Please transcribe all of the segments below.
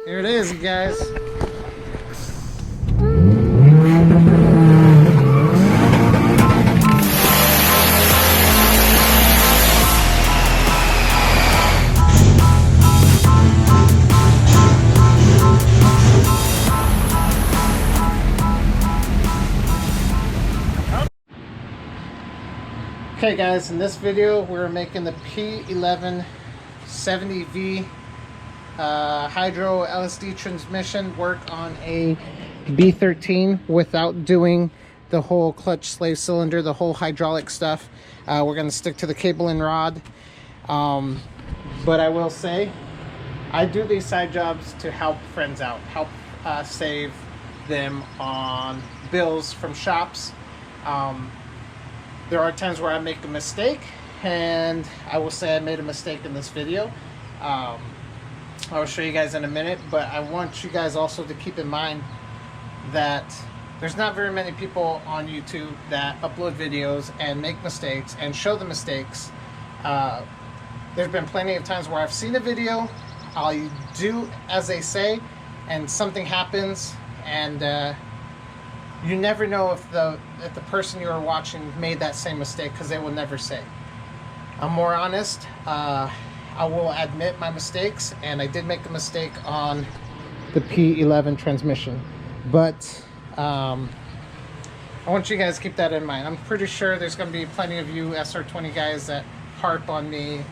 Here it is, you guys. Okay guys, in this video we're making the P11 70V hydro LSD transmission work on a B13 without doing the whole clutch slave cylinder, the whole hydraulic stuff. We're going to stick to the cable and rod. But I will say, I do these side jobs to help friends out, help save them on bills from shops. There are times where I make a mistake, and I will say I made a mistake in this video. I will show you guys in a minute, but I want you guys also to keep in mind that there's not very many people on YouTube that upload videos and make mistakes and show the mistakes. There's been plenty of times where I've seen a video, I'll do as they say, and something happens, and you never know if the person you are watching made that same mistake, because they will never say. I'm more honest. I will admit my mistakes, and I did make a mistake on the P11 transmission. But I want you guys to keep that in mind. I'm pretty sure there's going to be plenty of you SR20 guys that harp on me.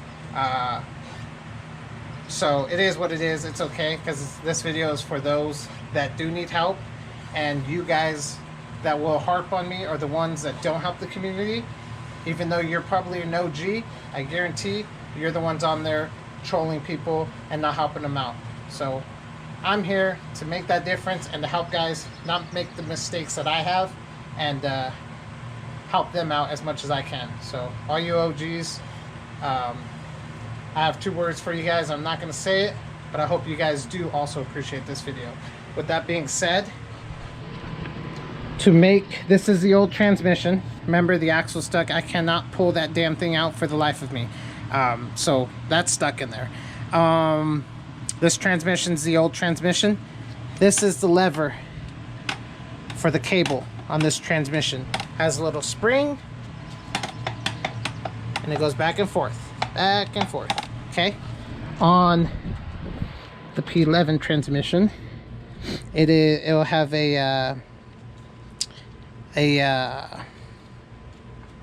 So it is what it is. It's okay, because this video is for those that do need help. And you guys that will harp on me are the ones that don't help the community. Even though you're probably an OG, I guarantee you're the ones on there trolling people and not helping them out. So I'm here to make that difference and to help guys not make the mistakes that I have, and help them out as much as I can. So all you OGs, I have two words for you guys. I'm not going to say it, but I hope you guys do also appreciate this video. With that being said, to make, this is the old transmission. Remember, the axle stuck. I cannot pull that damn thing out for the life of me. So that's stuck in there. This transmission's the old transmission. This is the lever for the cable on this transmission. Has a little spring, and it goes back and forth, okay? On the P11 transmission, it'll have a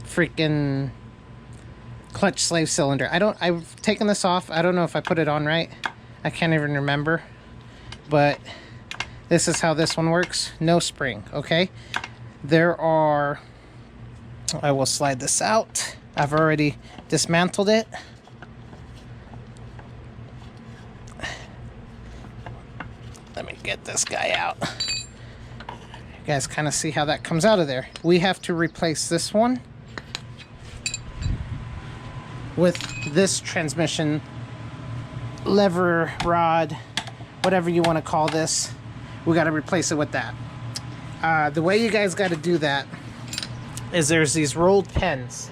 freaking clutch slave cylinder. I've taken this off. I don't know if I put it on right. I can't even remember. But this is how this one works. No spring, okay? There are, I will slide this out. I've already dismantled it. Let me get this guy out. You guys kind of see how that comes out of there. We have to replace this one with this transmission lever, rod, whatever you want to call this. We got to replace it with that. The way you guys got to do that is there's these rolled pins.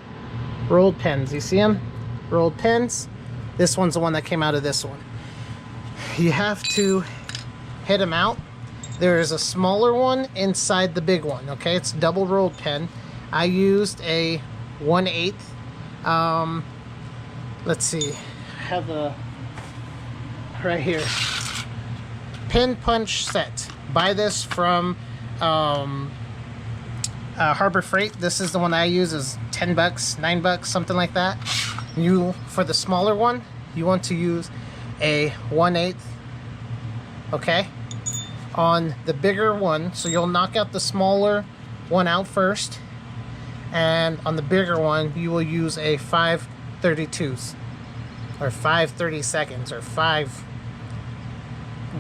Rolled pins, you see them? Rolled pins. This one's the one that came out of this one. You have to hit them out. There is a smaller one inside the big one, okay? It's double rolled pin. I used a 1/8. Let's see. I have a right here. Pin punch set. Buy this from Harbor Freight. This is the one that I use. Is $10, $9, something like that. For the smaller one, you want to use a 1/8. Okay. On the bigger one, so you'll knock out the smaller one out first, and on the bigger one you will use a 5/32 or 5/32 or 5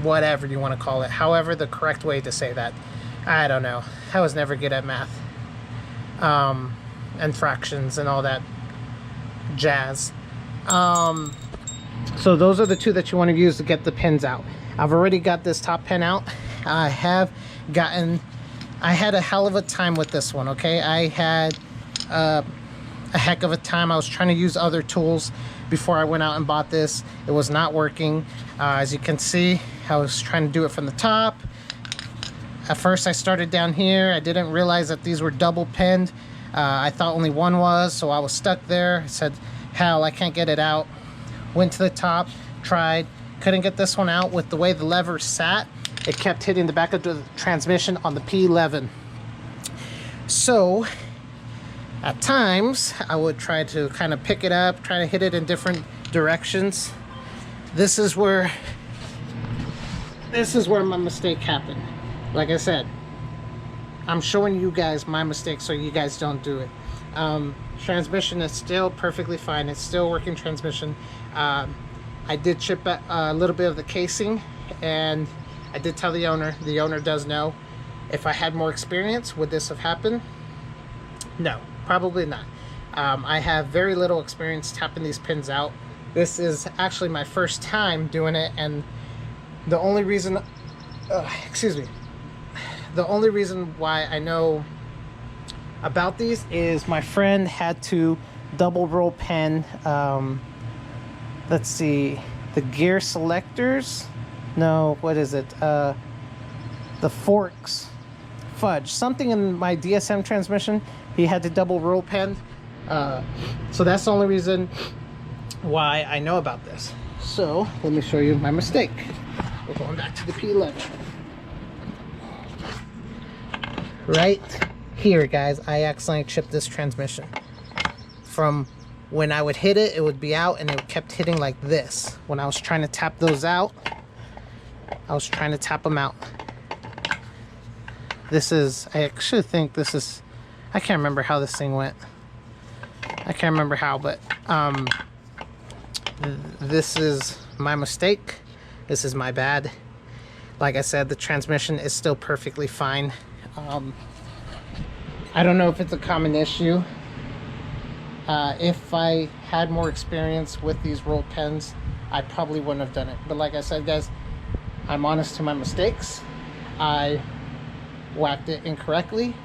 whatever you want to call it, however the correct way to say that. I don't know, I was never good at math and fractions and all that jazz. So those are the two that you want to use to get the pins out. I've already got this top pin out. I had a hell of a time with this one, okay? I had a heck of a time. I was trying to use other tools before I went out and bought this. It was not working. As you can see, I was trying to do it from the top. At first I started down here. I didn't realize that these were double pinned. I thought only one was, so I was stuck there. I said, hell, I can't get it out. Went to the top, tried, couldn't get this one out. With the way the lever sat, it kept hitting the back of the transmission on the P11. So at times I would try to kind of pick it up, try to hit it in different directions. This is where my mistake happened. Like I said, I'm showing you guys my mistake so you guys don't do it. Transmission is still perfectly fine. It's still working transmission. I did chip a little bit of the casing, and I did tell the owner does know. If I had more experience, would this have happened? No, probably not. I have very little experience tapping these pins out. This is actually my first time doing it, and the only reason, the only reason why I know about these is my friend had to double roll pin, let's see, the gear selectors, no, what is it, the forks, fudge, something in my DSM transmission, he had to double roll pin, so that's the only reason why I know about this. So let me show you my mistake. We're going back to the P11. Right here, guys, I accidentally chipped this transmission. From when I would hit it, it would be out, and it kept hitting like this. When I was trying to tap those out, I was trying to tap them out. This is, I actually think this is, I can't remember how this thing went. I can't remember how, but this is my mistake. This is my bad. Like I said, the transmission is still perfectly fine. I don't know if it's a common issue. If I had more experience with these roll pins, I probably wouldn't have done it. But like I said, guys, I'm honest to my mistakes. I whacked it incorrectly.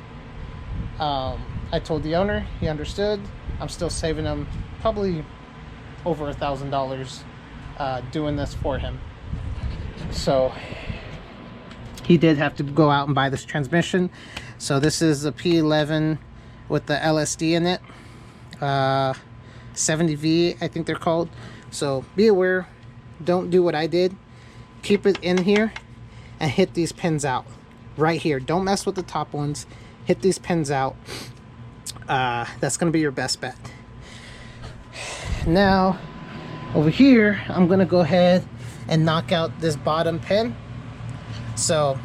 I told the owner, he understood. I'm still saving him probably over $1,000 doing this for him. So he did have to go out and buy this transmission. So this is the P11 with the LSD in it, 70V I think they're called. So be aware, don't do what I did. Keep it in here and hit these pins out right here. Don't mess with the top ones. Hit these pins out. That's gonna be your best bet. Now over here, I'm gonna go ahead and knock out this bottom pin. So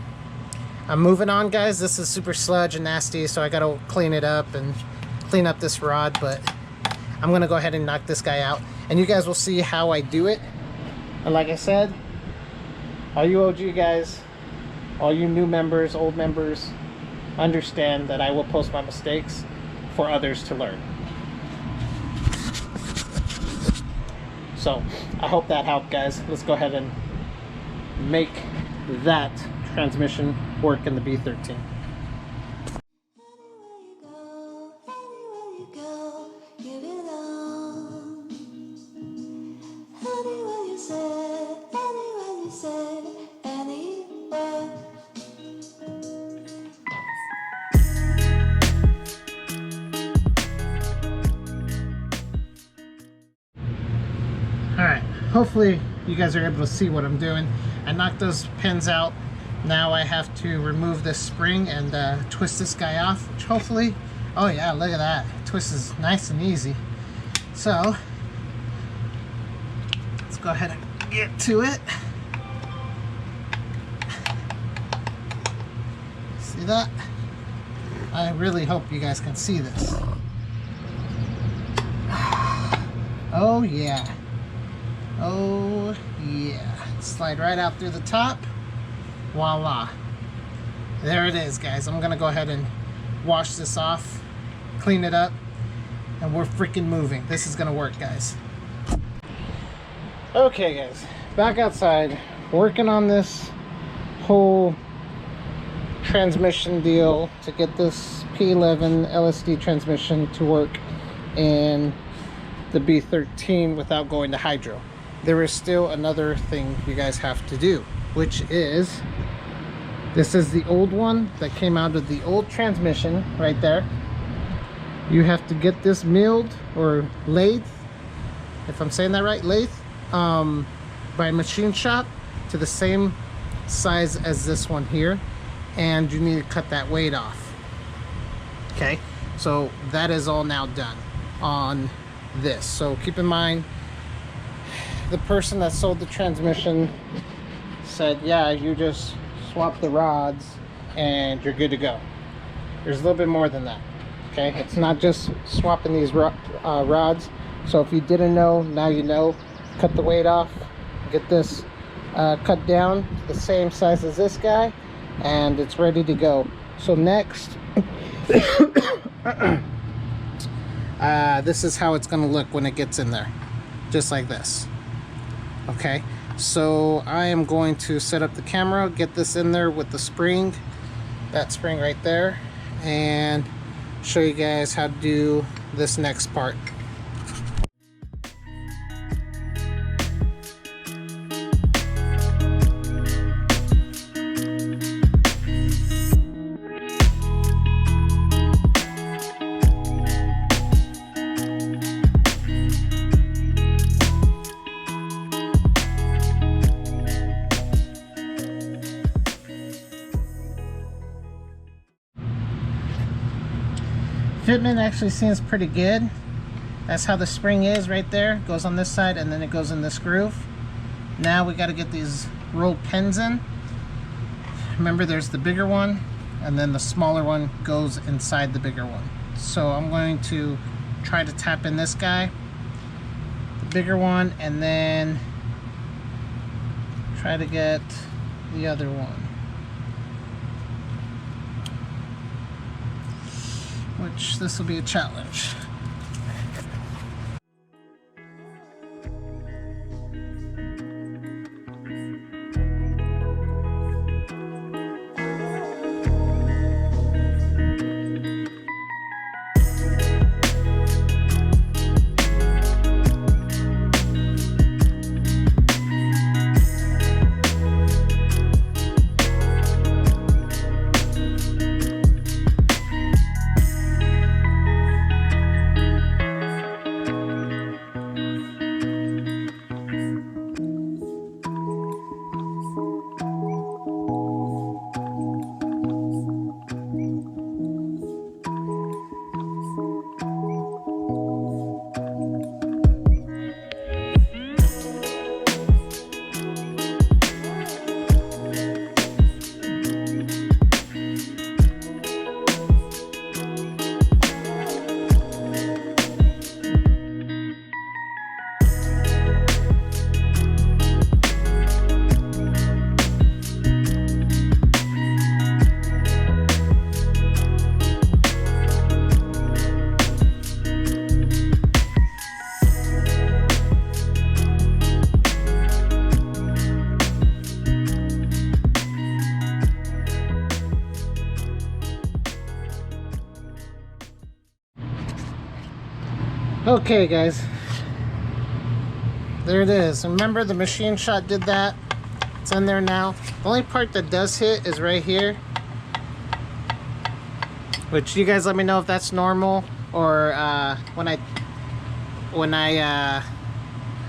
I'm moving on, guys. This is super sludge and nasty, so I gotta clean it up and clean up this rod, but I'm gonna go ahead and knock this guy out, and you guys will see how I do it. And like I said, all you OG guys, all you new members, old members, understand that I will post my mistakes for others to learn. So I hope that helped, guys. Let's go ahead and make that transmission work in the B13. Alright, hopefully you guys are able to see what I'm doing. I knocked those pins out. Now I have to remove this spring and twist this guy off, which hopefully, oh yeah, look at that. Twist is nice and easy. So, let's go ahead and get to it. See that? I really hope you guys can see this. Oh yeah. Oh yeah. Slide right out through the top. Voila. There it is, guys. I'm gonna go ahead and wash this off, clean it up, and we're freaking moving. This is gonna work, guys. Okay, guys, back outside, working on this whole transmission deal to get this P11 LSD transmission to work in the B13 without going to hydro. There is still another thing you guys have to do, which is, this is the old one that came out of the old transmission right there. You have to get this milled or lathe, if I'm saying that right, lathe, by a machine shop to the same size as this one here, and you need to cut that weight off. Okay, so that is all now done on this. So keep in mind, the person that sold the transmission said, yeah, you just swap the rods and you're good to go. There's a little bit more than that. Okay, it's not just swapping these rods. So if you didn't know, now you know. Cut the weight off, get this cut down to the same size as this guy, and it's ready to go. So next, this is how it's going to look when it gets in there, just like this. Okay, so I am going to set up the camera, get this in there with the spring, that spring right there, and show you guys how to do this next part. Fitment actually seems pretty good. That's how the spring is right there. Goes on this side and then it goes in this groove. Now we got to get these rolled pins in. Remember, there's the bigger one and then the smaller one goes inside the bigger one. So I'm going to try to tap in this guy, the bigger one, and then try to get the other one, which this will be a challenge. Okay guys, there it is. Remember, the machine shot did that. It's in there now. The only part that does hit is right here, which you guys let me know if that's normal, or when I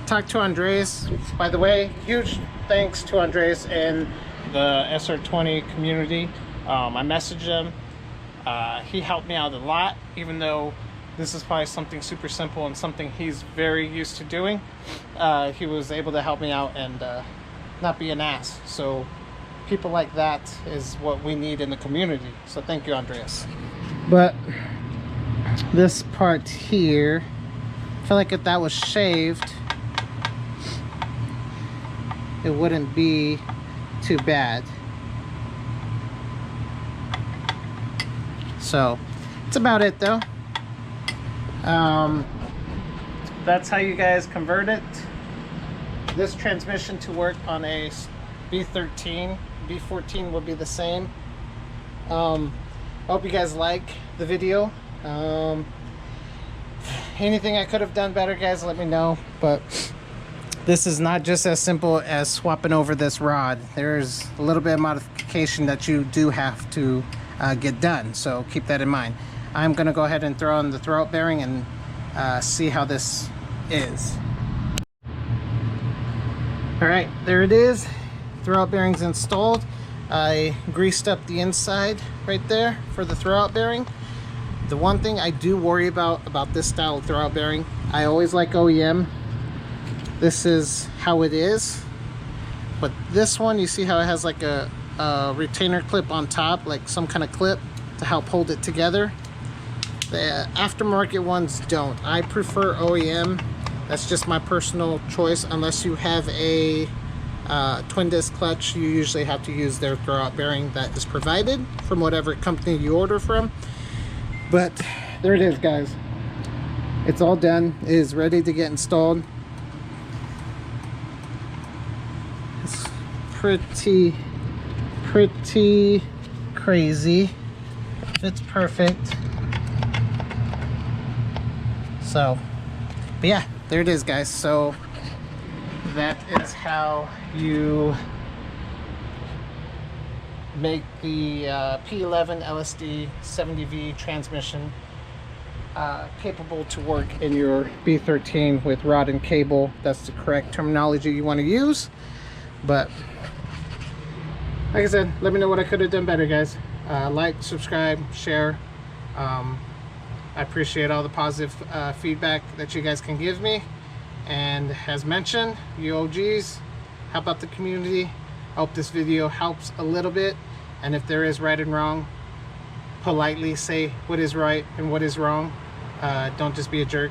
talk to Andres. By the way, huge thanks to Andres and the SR20 community. I messaged him. He helped me out a lot, even though this is probably something super simple and something he's very used to doing. He was able to help me out and not be an ass. So people like that is what we need in the community. So thank you, Andreas. But this part here, I feel like if that was shaved, it wouldn't be too bad. So that's about it though. That's how you guys convert it. This transmission to work on a B13, B14 will be the same. I hope you guys like the video. anything I could have done better, guys, let me know. But this is not just as simple as swapping over this rod. There's a little bit of modification that you do have to get done, so keep that in mind. I'm gonna go ahead and throw on the throwout bearing and see how this is. All right, there it is. Throwout bearing's installed. I greased up the inside right there for the throwout bearing. The one thing I do worry about this style of throwout bearing, I always like OEM. This is how it is. But this one, you see how it has like a retainer clip on top, like some kind of clip to help hold it together. The aftermarket ones don't. I prefer OEM. That's just my personal choice. Unless you have a twin disc clutch, you usually have to use their throwout bearing that is provided from whatever company you order from. But there it is, guys. It's all done. It is ready to get installed. It's pretty crazy. Fits perfect. So, but yeah, there it is, guys. So that is how you make the P11 LSD 70V transmission capable to work in your B13 with rod and cable. That's the correct terminology you want to use. But like I said, let me know what I could have done better, guys. Like, subscribe, share. I appreciate all the positive feedback that you guys can give me. And as mentioned, you OGs, help out the community. I hope this video helps a little bit. And if there is right and wrong, politely say what is right and what is wrong. Don't just be a jerk.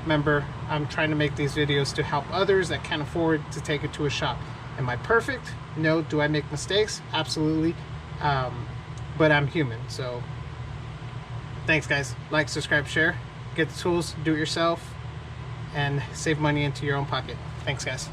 Remember, I'm trying to make these videos to help others that can't afford to take it to a shop. Am I perfect? No. Do I make mistakes? Absolutely. But I'm human. So thanks, guys. Like, subscribe, share. Get the tools, do it yourself, and save money into your own pocket. Thanks, guys.